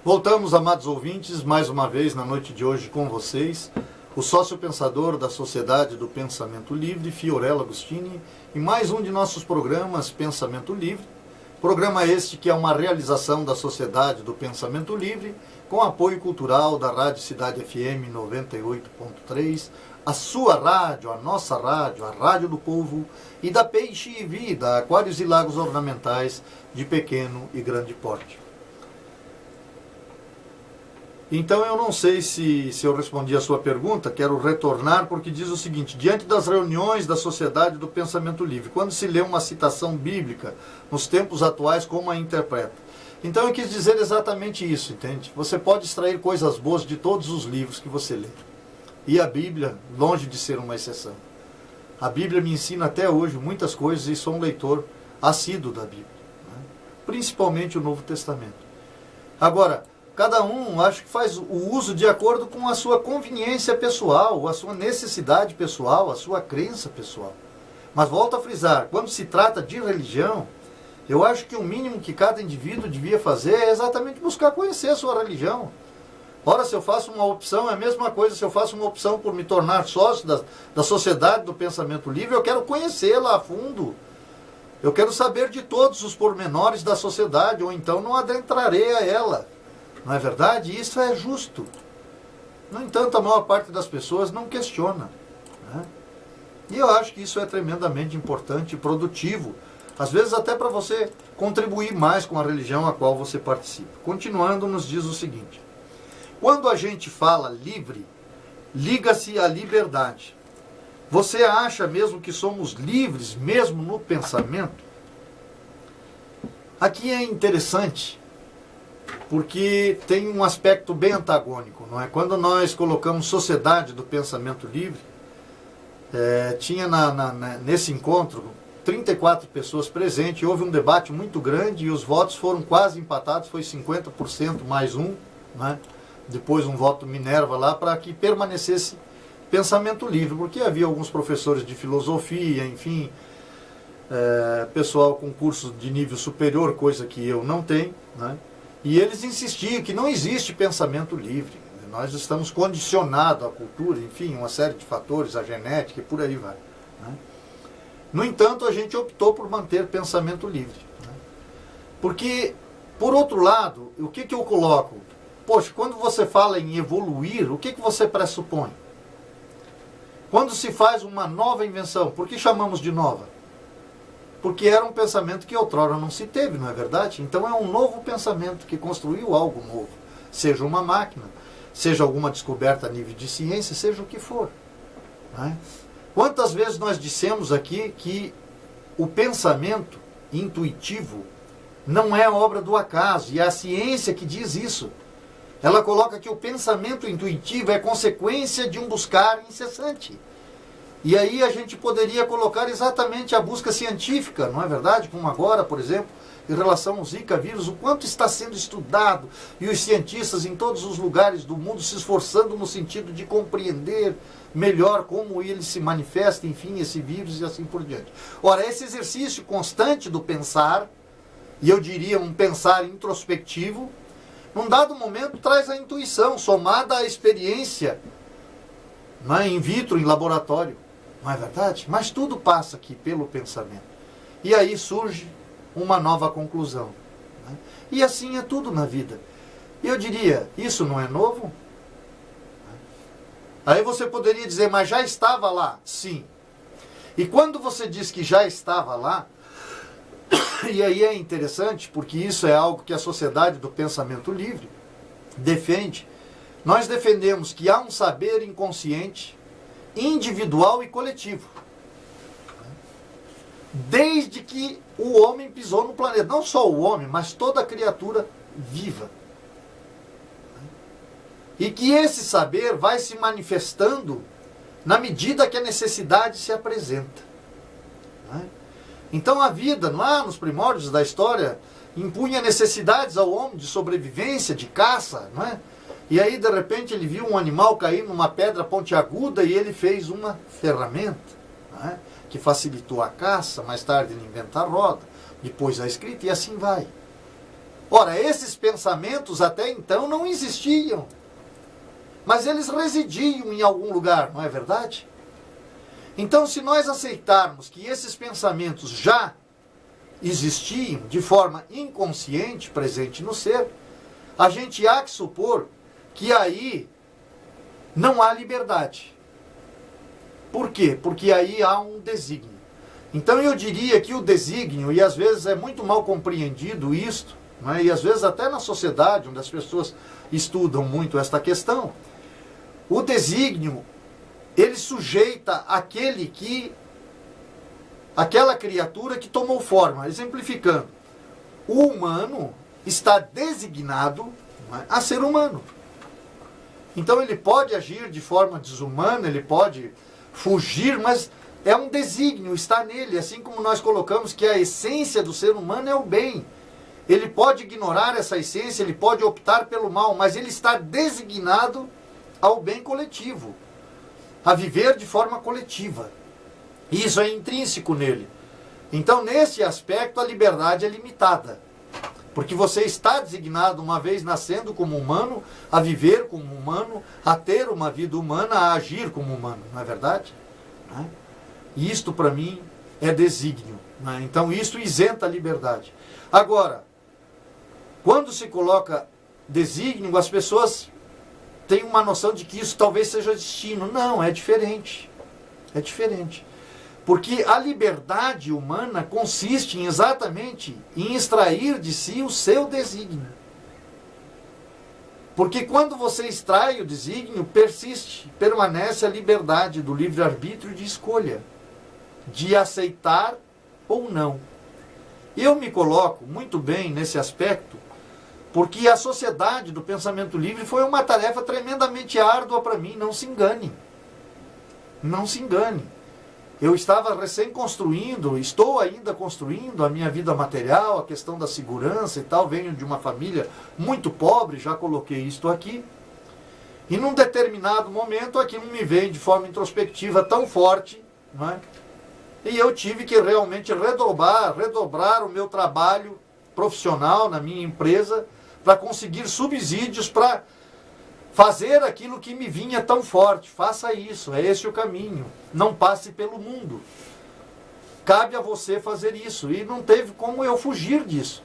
Voltamos, amados ouvintes, mais uma vez na noite de hoje com vocês, o sócio-pensador da Sociedade do Pensamento Livre, Fiorello Agostini, e mais um de nossos programas Pensamento Livre. Programa este que é uma realização da Sociedade do Pensamento Livre, com apoio cultural da Rádio Cidade FM 98.3, a sua rádio, a nossa rádio, a Rádio do Povo, e da Peixe e Vida, Aquários e Lagos Ornamentais de pequeno e grande porte. Então eu não sei se eu respondi a sua pergunta, quero retornar porque diz o seguinte: diante das reuniões da Sociedade do Pensamento Livre, quando se lê uma citação bíblica, nos tempos atuais, como a interpreta? Então eu quis dizer exatamente isso, entende? Você pode extrair coisas boas de todos os livros que você lê. E a Bíblia, longe de ser uma exceção. A Bíblia me ensina até hoje muitas coisas e sou um leitor assíduo da Bíblia, né? Principalmente o Novo Testamento. Agora, cada um acho que faz o uso de acordo com a sua conveniência pessoal, a sua necessidade pessoal, a sua crença pessoal. Mas volto a frisar, quando se trata de religião, eu acho que o mínimo que cada indivíduo devia fazer é exatamente buscar conhecer a sua religião. Ora, se eu faço uma opção, é a mesma coisa se eu faço uma opção por me tornar sócio da Sociedade do Pensamento Livre, eu quero conhecê-la a fundo. Eu quero saber de todos os pormenores da sociedade, ou então não adentrarei a ela. Não é verdade? Isso é justo. No entanto, a maior parte das pessoas não questiona, né? E eu acho que isso é tremendamente importante e produtivo. Às vezes até para você contribuir mais com a religião a qual você participa. Continuando, nos diz o seguinte: quando a gente fala livre, liga-se à liberdade. Você acha mesmo que somos livres, mesmo no pensamento? Aqui é interessante, porque tem um aspecto bem antagônico, não é? Quando nós colocamos Sociedade do Pensamento Livre, tinha nesse encontro 34 pessoas presentes, houve um debate muito grande e os votos foram quase empatados, foi 50% mais um, né? Depois um voto Minerva lá, para que permanecesse pensamento livre, porque havia alguns professores de filosofia, enfim, pessoal com curso de nível superior, coisa que eu não tenho, né? E eles insistiam que não existe pensamento livre. Nós estamos condicionados à cultura, enfim, uma série de fatores, a genética e por aí vai, né? No entanto, a gente optou por manter pensamento livre, né? Porque, por outro lado, o que eu coloco? Poxa, quando você fala em evoluir, o que você pressupõe? Quando se faz uma nova invenção, por que chamamos de nova? Porque era um pensamento que outrora não se teve, não é verdade? Então é um novo pensamento que construiu algo novo. Seja uma máquina, seja alguma descoberta a nível de ciência, seja o que for, né? Quantas vezes nós dissemos aqui que o pensamento intuitivo não é obra do acaso, e é a ciência que diz isso. Ela coloca que o pensamento intuitivo é consequência de um buscar incessante. E aí a gente poderia colocar exatamente a busca científica, não é verdade? Como agora, por exemplo, em relação ao Zika vírus, o quanto está sendo estudado, e os cientistas em todos os lugares do mundo se esforçando no sentido de compreender melhor como ele se manifesta, enfim, esse vírus e assim por diante. Ora, esse exercício constante do pensar, e eu diria um pensar introspectivo, num dado momento traz a intuição, somada à experiência, não é, in vitro, em laboratório. Não é verdade? Mas tudo passa aqui pelo pensamento. E aí surge uma nova conclusão, né? E assim é tudo na vida. E eu diria, isso não é novo? Aí você poderia dizer, mas já estava lá? Sim. E quando você diz que já estava lá, e aí é interessante, porque isso é algo que a Sociedade do Pensamento Livre defende. Nós defendemos que há um saber inconsciente, individual e coletivo, desde que o homem pisou no planeta. Não só o homem, mas toda criatura viva. E que esse saber vai se manifestando na medida que a necessidade se apresenta, né? Então a vida, lá nos primórdios da história, impunha necessidades ao homem de sobrevivência, de caça, não é? E aí, de repente, ele viu um animal cair numa pedra pontiaguda e ele fez uma ferramenta, né, que facilitou a caça. Mais tarde ele inventa a roda, depois a escrita, e assim vai. Ora, esses pensamentos até então não existiam, mas eles residiam em algum lugar, não é verdade? Então, se nós aceitarmos que esses pensamentos já existiam de forma inconsciente, presente no ser, a gente há que supor que aí não há liberdade. Por quê? Porque aí há um desígnio. Então eu diria que o desígnio, e às vezes é muito mal compreendido isto, né? E às vezes até na sociedade, onde as pessoas estudam muito esta questão, o desígnio, ele sujeita aquela criatura que tomou forma. Exemplificando, o humano está designado, né, a ser humano. Então ele pode agir de forma desumana, ele pode fugir, mas é um desígnio, está nele, assim como nós colocamos que a essência do ser humano é o bem. Ele pode ignorar essa essência, ele pode optar pelo mal, mas ele está designado ao bem coletivo, a viver de forma coletiva. Isso é intrínseco nele. Então, nesse aspecto, a liberdade é limitada. Porque você está designado, uma vez nascendo como humano, a viver como humano, a ter uma vida humana, a agir como humano. Não é verdade? Não é? Isto, para mim, é desígnio. Não é? Então, isso isenta a liberdade. Agora, quando se coloca desígnio, as pessoas têm uma noção de que isso talvez seja destino. Não, é diferente. É diferente. Porque a liberdade humana consiste exatamente em extrair de si o seu desígnio. Porque quando você extrai o desígnio, permanece a liberdade do livre-arbítrio de escolha, de aceitar ou não. Eu me coloco muito bem nesse aspecto, porque a sociedade do pensamento livre foi uma tarefa tremendamente árdua para mim, não se engane. Não se engane. Eu estava recém-construindo, estou ainda construindo a minha vida material, a questão da segurança e tal. Venho de uma família muito pobre, já coloquei isto aqui. E num determinado momento aquilo me veio de forma introspectiva tão forte, não é? E eu tive que realmente redobrar o meu trabalho profissional na minha empresa para conseguir subsídios para fazer aquilo que me vinha tão forte. Faça isso, é esse o caminho. Não passe pelo mundo. Cabe a você fazer isso. E não teve como eu fugir disso.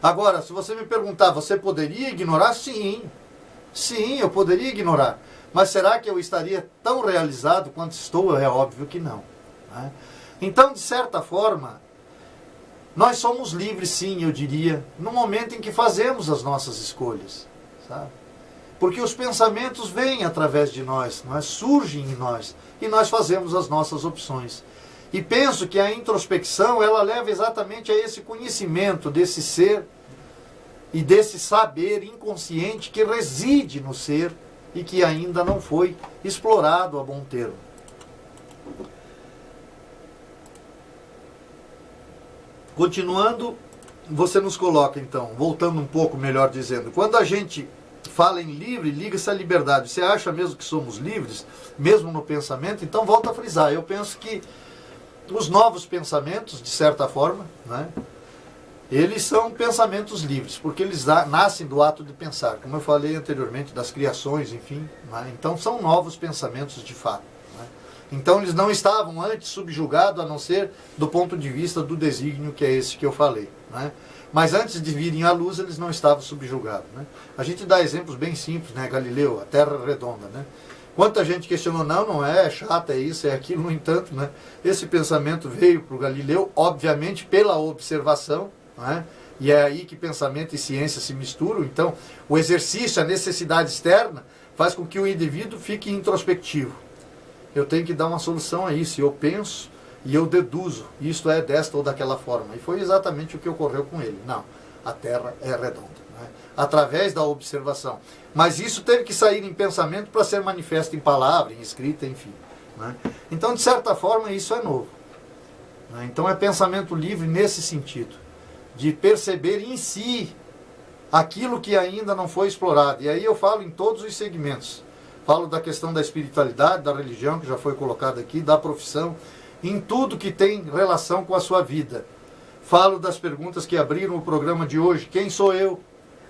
Agora, se você me perguntar, você poderia ignorar? Sim. Sim, eu poderia ignorar. Mas será que eu estaria tão realizado quanto estou? É óbvio que não. Então, de certa forma, nós somos livres, sim, eu diria, no momento em que fazemos as nossas escolhas, sabe? Porque os pensamentos vêm através de nós, surgem em nós, e nós fazemos as nossas opções. E penso que a introspecção, ela leva exatamente a esse conhecimento desse ser e desse saber inconsciente que reside no ser e que ainda não foi explorado a bom termo. Continuando, você nos coloca então, voltando um pouco, melhor dizendo, quando a gente fala em livre, liga-se à liberdade. Você acha mesmo que somos livres, mesmo no pensamento? Então volta a frisar. Eu penso que os novos pensamentos, de certa forma, né, eles são pensamentos livres, porque eles nascem do ato de pensar, como eu falei anteriormente, das criações, enfim. Né, então são novos pensamentos de fato. Né. Então eles não estavam antes subjugados, a não ser do ponto de vista do desígnio, que é esse que eu falei. Né. Mas antes de virem à luz, eles não estavam subjugados. Né? A gente dá exemplos bem simples, né? Galileu, a Terra redonda. Né? Quanta gente questionou, não é chata, é isso, é aquilo. No entanto, né? Esse pensamento veio para o Galileu, obviamente, pela observação. Né? E é aí que pensamento e ciência se misturam. Então, o exercício, a necessidade externa, faz com que o indivíduo fique introspectivo. Eu tenho que dar uma solução a isso. Eu penso e eu deduzo, isto é desta ou daquela forma. E foi exatamente o que ocorreu com ele. Não, a Terra é redonda. Né? Através da observação. Mas isso teve que sair em pensamento para ser manifesto em palavra, em escrita, enfim. Né? Então, de certa forma, isso é novo. Né? Então, é pensamento livre nesse sentido. De perceber em si aquilo que ainda não foi explorado. E aí eu falo em todos os segmentos. Falo da questão da espiritualidade, da religião, que já foi colocada aqui, da profissão, em tudo que tem relação com a sua vida. Falo das perguntas que abriram o programa de hoje. Quem sou eu?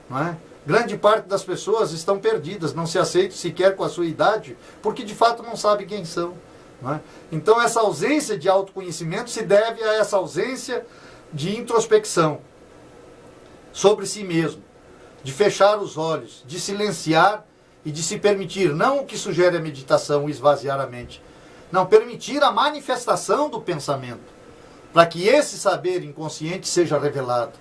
Não é? Grande parte das pessoas estão perdidas, não se aceitam sequer com a sua idade, porque de fato não sabem quem são. Não é? Então essa ausência de autoconhecimento se deve a essa ausência de introspecção sobre si mesmo, de fechar os olhos, de silenciar e de se permitir, não o que sugere a meditação, o esvaziar a mente, não, permitir a manifestação do pensamento, para que esse saber inconsciente seja revelado,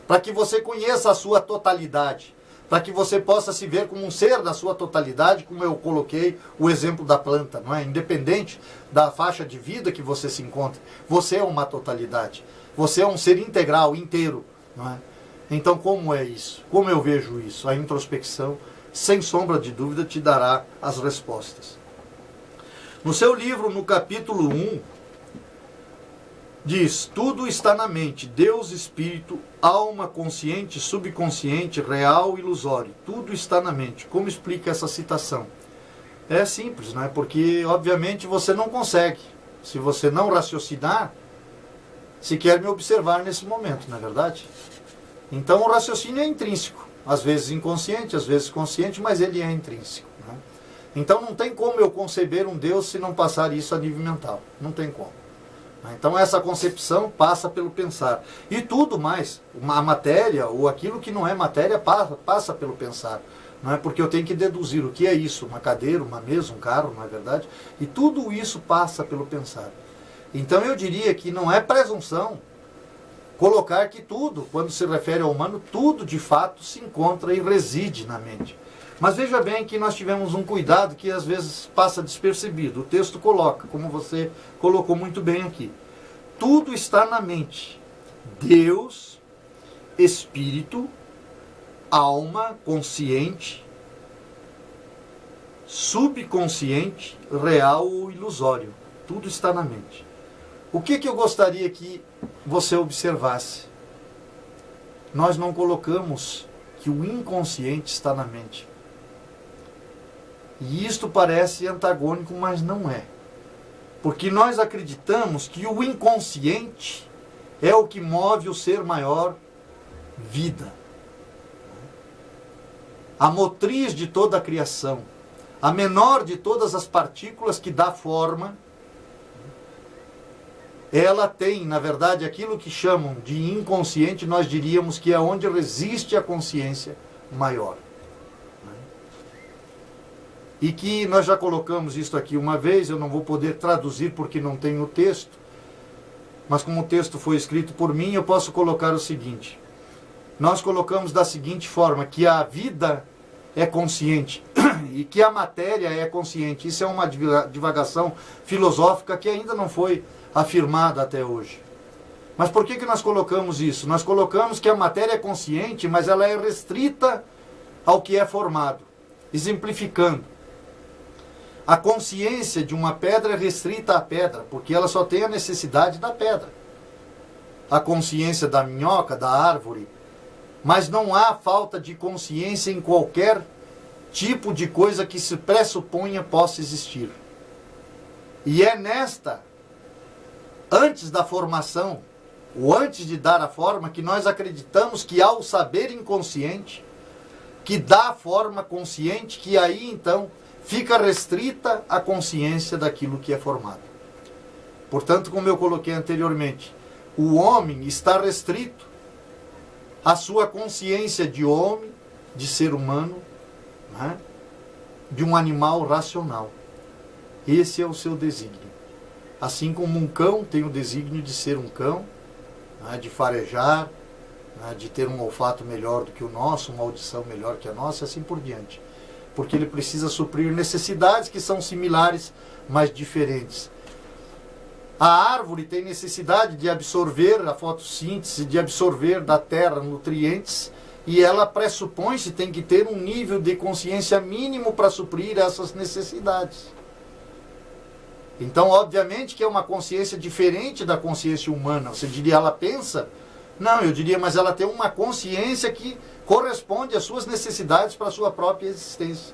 para que você conheça a sua totalidade, para que você possa se ver como um ser da sua totalidade, como eu coloquei o exemplo da planta, não é? Independente da faixa de vida que você se encontra, você é uma totalidade, você é um ser integral, inteiro, não é? Então como é isso? Como eu vejo isso? A introspecção, sem sombra de dúvida, te dará as respostas. No seu livro, no capítulo 1, diz: tudo está na mente, Deus, Espírito, alma, consciente, subconsciente, real, ilusório. Tudo está na mente. Como explica essa citação? É simples, né? Porque, obviamente, você não consegue, se você não raciocinar, sequer me observar nesse momento, não é verdade? Então, o raciocínio é intrínseco. Às vezes inconsciente, às vezes consciente, mas ele é intrínseco. Né? Então, não tem como eu conceber um Deus se não passar isso a nível mental. Não tem como. Então essa concepção passa pelo pensar. E tudo mais, a matéria ou aquilo que não é matéria passa pelo pensar. Não é? Porque eu tenho que deduzir o que é isso, uma cadeira, uma mesa, um carro, não é verdade? E tudo isso passa pelo pensar. Então eu diria que não é presunção colocar que tudo, quando se refere ao humano, tudo de fato se encontra e reside na mente. Mas veja bem que nós tivemos um cuidado que às vezes passa despercebido. O texto coloca, como você colocou muito bem aqui. Tudo está na mente. Deus, Espírito, alma, consciente, subconsciente, real ou ilusório. Tudo está na mente. O que eu gostaria que você observasse? Nós não colocamos que o inconsciente está na mente. E isto parece antagônico, mas não é. Porque nós acreditamos que o inconsciente é o que move o ser maior, vida. A motriz de toda a criação, a menor de todas as partículas que dá forma, ela tem, na verdade, aquilo que chamam de inconsciente, nós diríamos que é onde resiste a consciência maior. E que nós já colocamos isso aqui uma vez, eu não vou poder traduzir porque não tem o texto, mas como o texto foi escrito por mim, eu posso colocar o seguinte. Nós colocamos da seguinte forma, que a vida é consciente e que a matéria é consciente. Isso é uma divagação filosófica que ainda não foi afirmada até hoje. Mas por que nós colocamos isso? Nós colocamos que a matéria é consciente, mas ela é restrita ao que é formado. Exemplificando. A consciência de uma pedra é restrita à pedra, porque ela só tem a necessidade da pedra. A consciência da minhoca, da árvore. Mas não há falta de consciência em qualquer tipo de coisa que se pressuponha possa existir. E é nesta, antes da formação, ou antes de dar a forma, que nós acreditamos que há o saber inconsciente, que dá a forma consciente, que aí então fica restrita a consciência daquilo que é formado. Portanto, como eu coloquei anteriormente, o homem está restrito à sua consciência de homem, de ser humano, né? De um animal racional. Esse é o seu desígnio. Assim como um cão tem o desígnio de ser um cão, né? De farejar, né? De ter um olfato melhor do que o nosso, uma audição melhor que a nossa, e assim por diante. Porque ele precisa suprir necessidades que são similares, mas diferentes. A árvore tem necessidade de absorver a fotossíntese, de absorver da terra nutrientes, e ela pressupõe-se tem que ter um nível de consciência mínimo para suprir essas necessidades. Então, obviamente que é uma consciência diferente da consciência humana. Você diria, ela pensa? Não, eu diria, mas ela tem uma consciência que corresponde às suas necessidades para a sua própria existência.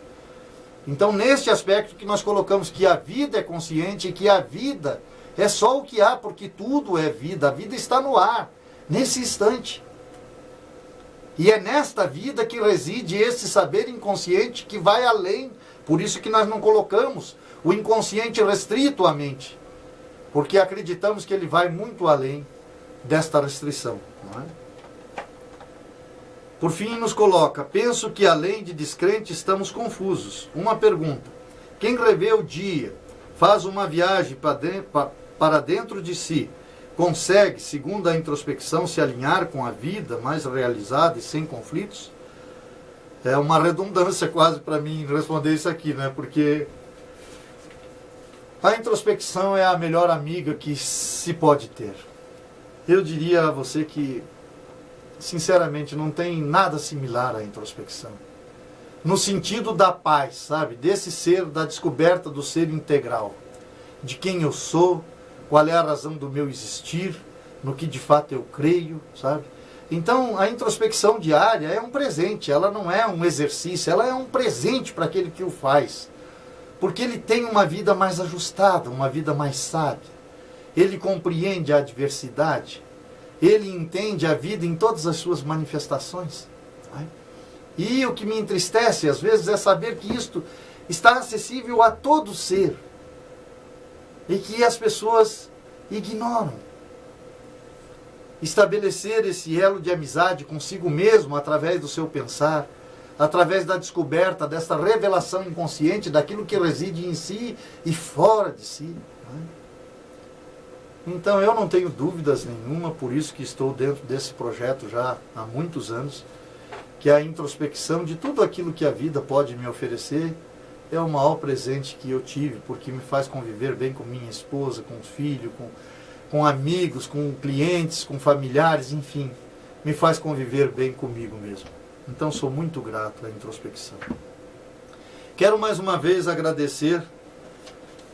Então, neste aspecto que nós colocamos que a vida é consciente e que a vida é só o que há, porque tudo é vida. A vida está no ar. nesse instante. E é nesta vida que reside esse saber inconsciente que vai além. Por isso que nós não colocamos o inconsciente restrito à mente. Porque acreditamos que ele vai muito além desta restrição. Não é? Por fim, nos coloca: penso que além de descrente estamos confusos. Uma pergunta: quem revê o dia, faz uma viagem para dentro de si, consegue, segundo a introspecção, se alinhar com a vida mais realizada e sem conflitos? É uma redundância quase para mim responder isso aqui, né? Porque a introspecção é a melhor amiga que se pode ter. Eu diria a você que, sinceramente, não tem nada similar à introspecção. No sentido da paz, sabe? Desse ser, da descoberta do ser integral. De quem eu sou, qual é a razão do meu existir, no que de fato eu creio, sabe? Então, a introspecção diária é um presente, ela não é um exercício, ela é um presente para aquele que o faz. Porque ele tem uma vida mais ajustada, uma vida mais sábia. Ele compreende a adversidade, ele entende a vida em todas as suas manifestações. Não é? E o que me entristece às vezes é saber que isto está acessível a todo ser e que as pessoas ignoram. Estabelecer esse elo de amizade consigo mesmo através do seu pensar, através da descoberta desta revelação inconsciente daquilo que reside em si e fora de si. Não é? Então eu não tenho dúvidas nenhuma, por isso que estou dentro desse projeto já há muitos anos, que a introspecção de tudo aquilo que a vida pode me oferecer é o maior presente que eu tive, porque me faz conviver bem com minha esposa, com os filhos, com amigos, com clientes, com familiares, enfim, me faz conviver bem comigo mesmo. Então sou muito grato à introspecção. Quero mais uma vez agradecer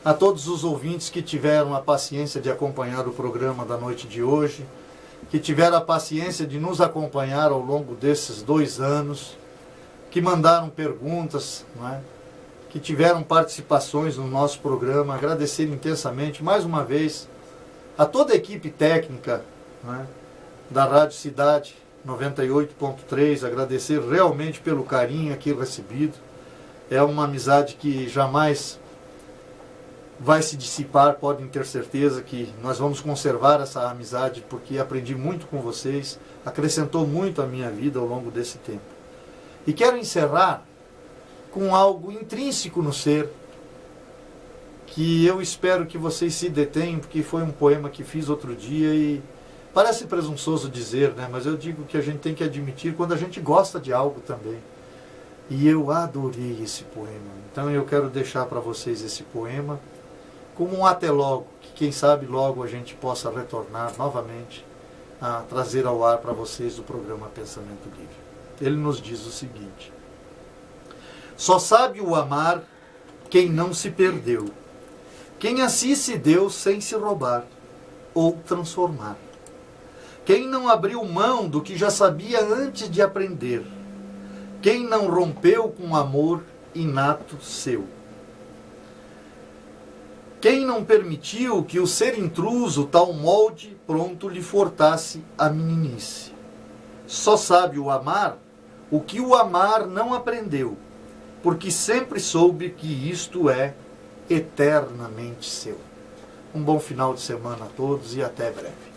a todos os ouvintes que tiveram a paciência de acompanhar o programa da noite de hoje, que tiveram a paciência de nos acompanhar ao longo desses 2 anos, que mandaram perguntas, não é? Que tiveram participações no nosso programa. Agradecer intensamente, mais uma vez, a toda a equipe técnica, não é? Da Rádio Cidade 98.3, agradecer realmente pelo carinho aqui recebido. É uma amizade que jamais vai se dissipar, podem ter certeza que nós vamos conservar essa amizade, porque aprendi muito com vocês, acrescentou muito à minha vida ao longo desse tempo. E quero encerrar com algo intrínseco no ser, que eu espero que vocês se detenham, porque foi um poema que fiz outro dia e parece presunçoso dizer, né? Mas eu digo que a gente tem que admitir quando a gente gosta de algo também. E eu adorei esse poema. Então eu quero deixar para vocês esse poema como um até logo, que quem sabe logo a gente possa retornar novamente a trazer ao ar para vocês o programa Pensamento Livre. Ele nos diz o seguinte: só sabe o amar quem não se perdeu, quem a si se deu sem se roubar ou transformar, quem não abriu mão do que já sabia antes de aprender, quem não rompeu com o amor inato seu, quem não permitiu que o ser intruso tal molde pronto lhe furtasse a meninice. Só sabe o amar o que o amar não aprendeu, porque sempre soube que isto é eternamente seu. Um bom final de semana a todos e até breve.